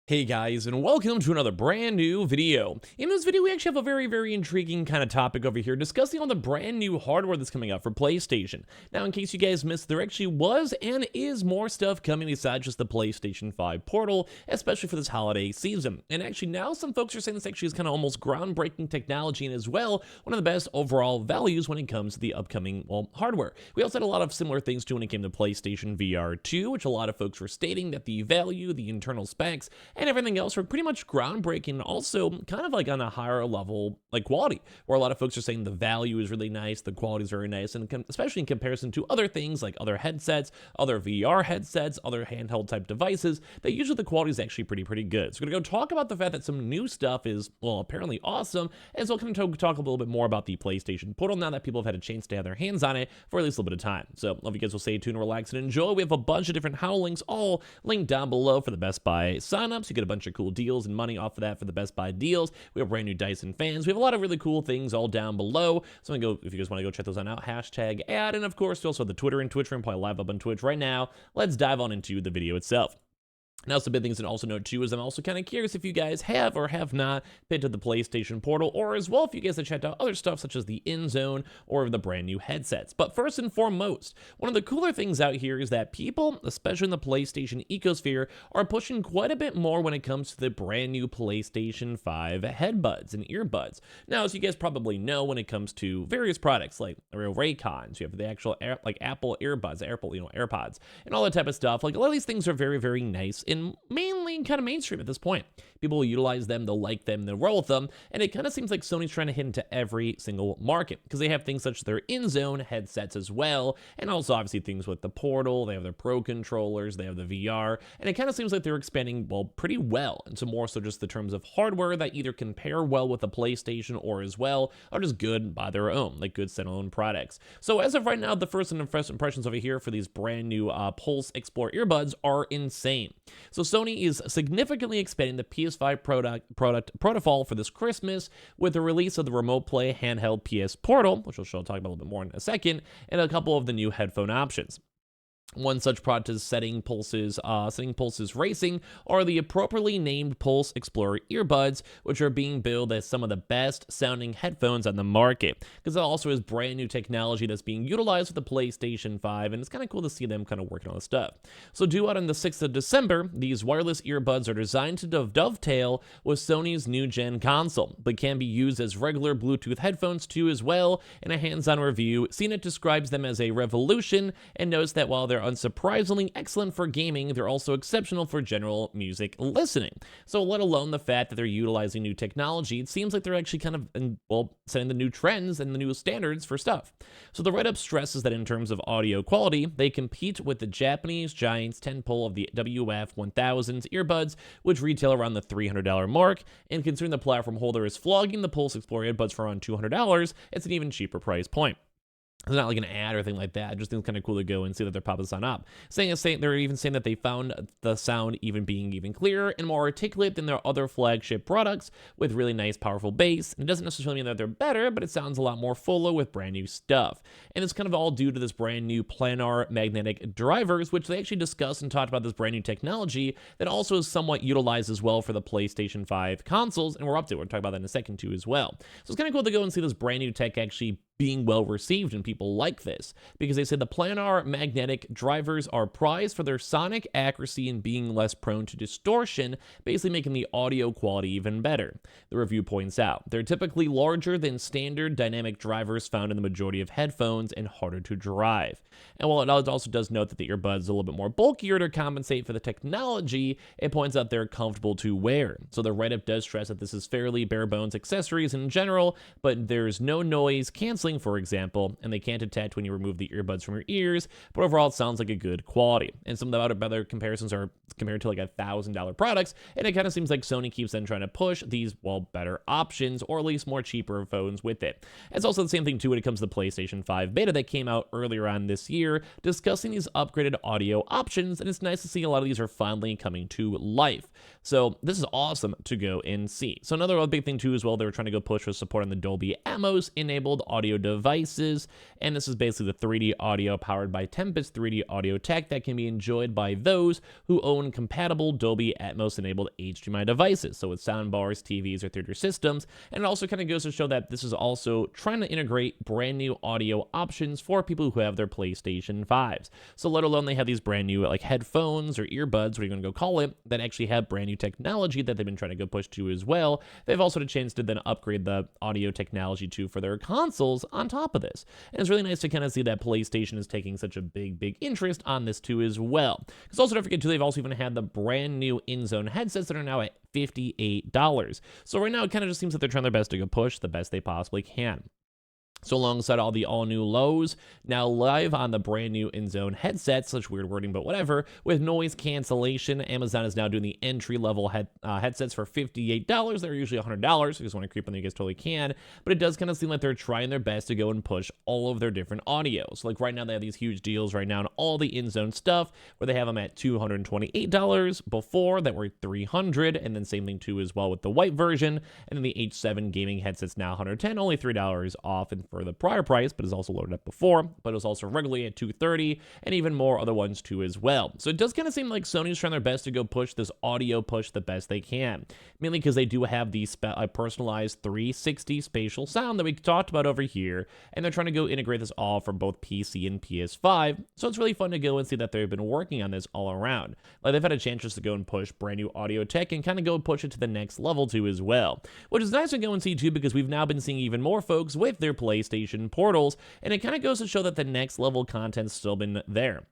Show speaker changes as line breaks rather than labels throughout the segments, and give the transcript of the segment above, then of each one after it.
Hey guys, and welcome to another brand new video. In this video, we actually have a very intriguing kind of topic over here, discussing all the brand new hardware that's coming out for PlayStation. Now, in case you guys missed, there actually was and is more stuff coming besides just the PlayStation 5 Portal, especially for this holiday season. And actually now some folks are saying this actually is kind of almost groundbreaking technology and as well, one of the best overall values when it comes to the upcoming, hardware. We also had a lot of similar things too when it came to PlayStation VR 2, which a lot of folks were stating that the value, the internal specs, and everything else are pretty much groundbreaking, also kind of like on a higher level, like quality, where a lot of folks are saying the value is really nice, the quality is very nice, and especially in comparison to other things like other headsets, other VR headsets, other handheld type devices, that usually the quality is actually pretty good. So we're gonna go talk about the fact that some new stuff is, well, apparently awesome, and so I'm gonna talk a little bit more about the PlayStation Portal now that people have had a chance to have their hands on it for at least a little bit of time. So love you guys will stay tuned, relax, and enjoy. We have a bunch of different how links all linked down below for the Best Buy signups. You get a bunch of cool deals and money off of that for the Best Buy deals. We have brand new Dyson fans. We have a lot of really cool things all down below. So I'm gonna go, if you guys want to go check those on out, hashtag ad. And of course, we also have the Twitter and Twitch room, probably live up on Twitch right now. Let's dive on into the video itself. Now, some big things to also note too is I'm also kind of curious if you guys have or have not been to the PlayStation Portal, or as well if you guys have checked out other stuff such as the InZone or the brand new headsets. But first and foremost, one of the cooler things out here is that people, especially in the PlayStation ecosphere, are pushing quite a bit more when it comes to the brand new PlayStation 5 headbuds and earbuds. Now, as you guys probably know, when it comes to various products like Raycons, you have the actual Apple earbuds, Apple AirPods, and all that type of stuff. Like a lot of these things are very nice and mainly kind of mainstream at this point. People will utilize them, they'll like them, they'll roll with them, and it kind of seems like Sony's trying to hit into every single market because they have things such as their InZone headsets as well, and also obviously things with the Portal. They have their Pro controllers, they have the VR, and it kind of seems like they're expanding, well, pretty well into more so just the terms of hardware that either can pair well with the PlayStation or as well are just good by their own, like good standalone products. So as of right now, the first impressions over here for these brand new Pulse Explore earbuds are insane. So Sony is significantly expanding the PS5 product protocol for this Christmas with the release of the Remote Play handheld PS Portal, which I'll talk about a little bit more in a second, and a couple of the new headphone options. One such product is setting pulses racing, are the appropriately named Pulse Explorer earbuds, which are being billed as some of the best sounding headphones on the market, because it also is brand new technology that's being utilized with the PlayStation 5, and it's kind of cool to see them kind of working on this stuff. So due out on the 6th of December, these wireless earbuds are designed to dovetail with Sony's new gen console, but can be used as regular Bluetooth headphones too as well. In a hands-on review, CNET describes them as a revolution and notes that while they're unsurprisingly excellent for gaming, they're also exceptional for general music listening. So let alone the fact that they're utilizing new technology, it seems like they're actually kind of, setting the new trends and the new standards for stuff. So the write-up stresses that in terms of audio quality, they compete with the Japanese giants tentpole of the WF-1000 earbuds, which retail around the $300 mark, and considering the platform holder is flogging the Pulse Explorer earbuds for around $200, it's an even cheaper price point. It's not like an ad or anything like that. I just think it's kind of cool to go and see that they're popping this on up. They're even saying that they found the sound being even clearer and more articulate than their other flagship products with really nice, powerful bass. And it doesn't necessarily mean that they're better, but it sounds a lot more fuller with brand new stuff. And it's kind of all due to this brand new planar magnetic drivers, which they actually discussed and talked about this brand new technology that also is somewhat utilized as well for the PlayStation 5 consoles. And we're talking about that in a second too as well. So it's kind of cool to go and see this brand new tech actually being well received, and people like this because they said the planar magnetic drivers are prized for their sonic accuracy and being less prone to distortion, basically making the audio quality even better. The review points out they're typically larger than standard dynamic drivers found in the majority of headphones and harder to drive. And while it also does note that the earbuds are a little bit more bulkier to compensate for the technology, it points out they're comfortable to wear. So the write-up does stress that this is fairly bare bones accessories in general, but there's no noise canceling, for example, and they can't detect when you remove the earbuds from your ears, but overall it sounds like a good quality. And some of the other comparisons are compared to like $1,000 products, and it kind of seems like Sony keeps then trying to push these, better options, or at least more cheaper phones with it. It's also the same thing too when it comes to the PlayStation 5 beta that came out earlier on this year, discussing these upgraded audio options, and it's nice to see a lot of these are finally coming to life. So this is awesome to go and see. So another big thing too as well, they were trying to go push with support on the Dolby Atmos enabled audio audio devices, and this is basically the 3D audio powered by Tempest 3D audio tech that can be enjoyed by those who own compatible Dolby Atmos enabled HDMI devices, so with soundbars, TVs, or theater systems. And it also kind of goes to show that this is also trying to integrate brand new audio options for people who have their PlayStation 5s. So let alone they have these brand new like headphones or earbuds, what are you going to go call it, that actually have brand new technology that they've been trying to go push to as well. They've also had a chance to then upgrade the audio technology too for their consoles on top of this. And it's really nice to kind of see that PlayStation is taking such a big interest on this too as well. Because also don't forget too, they've also even had the brand new in-zone headsets that are now at $58. So right now it kind of just seems that they're trying their best to go push the best they possibly can. So alongside all the all-new lows, now live on the brand new in-zone headsets, such weird wording, but whatever, with noise cancellation, Amazon is now doing the entry-level headsets for $58. They're usually $100. I just want to creep on there, you guys totally can, but it does kind of seem like they're trying their best to go and push all of their different audios. Like right now, they have these huge deals right now on all the in-zone stuff, where they have them at $228 before that were $300, and then same thing too as well with the white version, and then the H7 gaming headsets now $110, only $3 off, and for the prior price, but is also loaded up before, but it was also regularly at $230, and even more other ones too as well. So it does kind of seem like Sony's trying their best to go push this audio push the best they can, mainly because they do have the personalized 360 spatial sound that we talked about over here, and they're trying to go integrate this all for both PC and PS5. So it's really fun to go and see that they've been working on this all around. Like they've had a chance just to go and push brand new audio tech and kind of go and push it to the next level too as well, which is nice to go and see too, because we've now been seeing even more folks with their PlayStation portals, and it kind of goes to show that the next level content's still been there.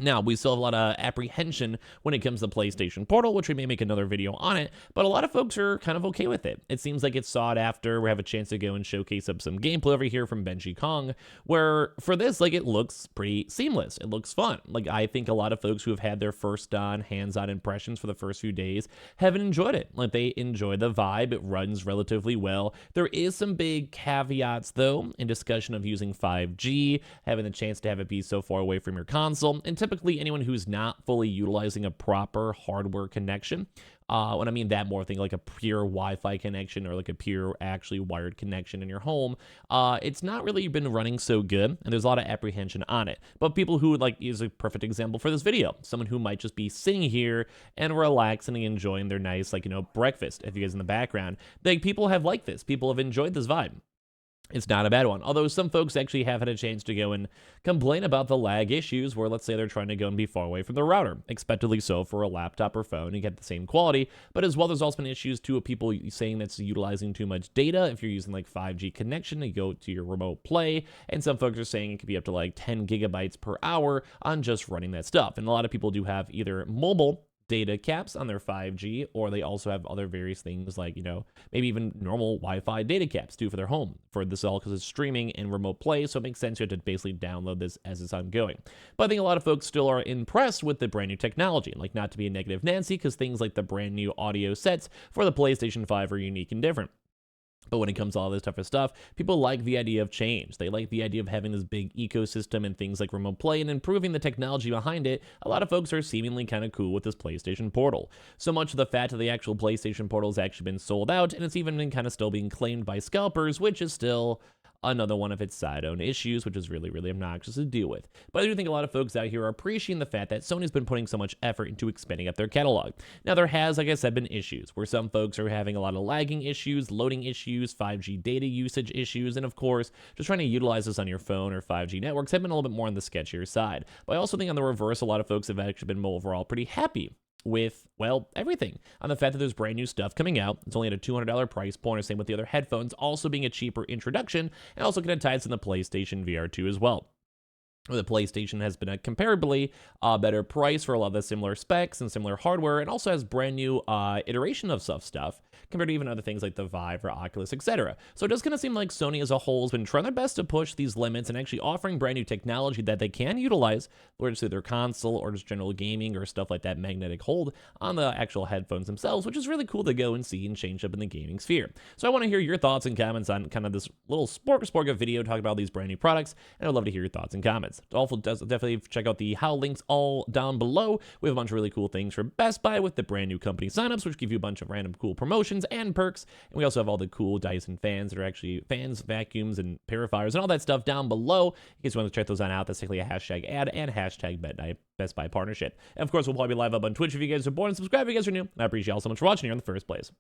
Now, we still have a lot of apprehension when it comes to PlayStation Portal, which we may make another video on it, but a lot of folks are kind of okay with it. It seems like it's sought after. We have a chance to go and showcase up some gameplay over here from Benji Kong, where for this, like, it looks pretty seamless. It looks fun. Like, I think a lot of folks who have had their first hands-on impressions for the first few days haven't enjoyed it. Like, they enjoy the vibe. It runs relatively well. There is some big caveats, though, in discussion of using 5G, having the chance to have it be so far away from your console, and typically anyone who's not fully utilizing a proper hardware connection, when I mean that more thing like a pure Wi-Fi connection or like a pure actually wired connection in your home, it's not really been running so good, and there's a lot of apprehension on it. But people who like is a perfect example for this video, someone who might just be sitting here and relaxing and enjoying their nice, like, you know, breakfast, if you guys in the background, like people have liked this, people have enjoyed this vibe. It's not a bad one, although some folks actually have had a chance to go and complain about the lag issues where, let's say, they're trying to go and be far away from the router, expectedly so for a laptop or phone, you get the same quality, but as well, there's also been issues too of people saying that's utilizing too much data. If you're using like 5G connection, you go to your remote play, and some folks are saying it could be up to like 10 gigabytes per hour on just running that stuff, and a lot of people do have either mobile data caps on their 5G, or they also have other various things like, you know, maybe even normal Wi-Fi data caps too for their home for this all, because it's streaming and remote play, so it makes sense you have to basically download this as it's ongoing. But I think a lot of folks still are impressed with the brand new technology, like not to be a negative Nancy, because things like the brand new audio sets for the PlayStation 5 are unique and different. But when it comes to all this type of stuff, people like the idea of change. They like the idea of having this big ecosystem and things like remote play and improving the technology behind it. A lot of folks are seemingly kind of cool with this PlayStation Portal. So much of the fact that the actual PlayStation Portal has actually been sold out, and it's even been kind of still being claimed by scalpers, which is still another one of its side-own issues, which is really obnoxious to deal with. But I do think a lot of folks out here are appreciating the fact that Sony's been putting so much effort into expanding up their catalog. Now, there has, like I said, been issues where some folks are having a lot of lagging issues, loading issues, 5G data usage issues, and of course, just trying to utilize this on your phone or 5G networks have been a little bit more on the sketchier side. But I also think on the reverse, a lot of folks have actually been overall pretty happy with, well, everything. On the fact that there's brand new stuff coming out. It's only at a $200 price point, or same with the other headphones, also being a cheaper introduction, and also kind of ties in the PlayStation VR 2 as well. The PlayStation has been a comparably better price for a lot of the similar specs and similar hardware, and also has brand new iteration of stuff compared to even other things like the Vive or Oculus, etc. So it does kind of seem like Sony as a whole has been trying their best to push these limits and actually offering brand new technology that they can utilize, whether it's through their console or just general gaming or stuff like that magnetic hold on the actual headphones themselves, which is really cool to go and see and change up in the gaming sphere. So I want to hear your thoughts and comments on kind of this little smorgasbord of video talking about these brand new products, and I'd love to hear your thoughts and comments. comments. Also, definitely check out the how links all down below. We have a bunch of really cool things for Best Buy with the brand new company signups, which give you a bunch of random cool promotions and perks. And we also have all the cool Dyson fans that are actually fans, vacuums, and purifiers, and all that stuff down below. In case you want to check those out, that's technically a hashtag ad and hashtag Best Buy partnership. And of course, we'll probably be live up on Twitch if you guys are bored, and subscribe if you guys are new. I appreciate y'all so much for watching here in the first place.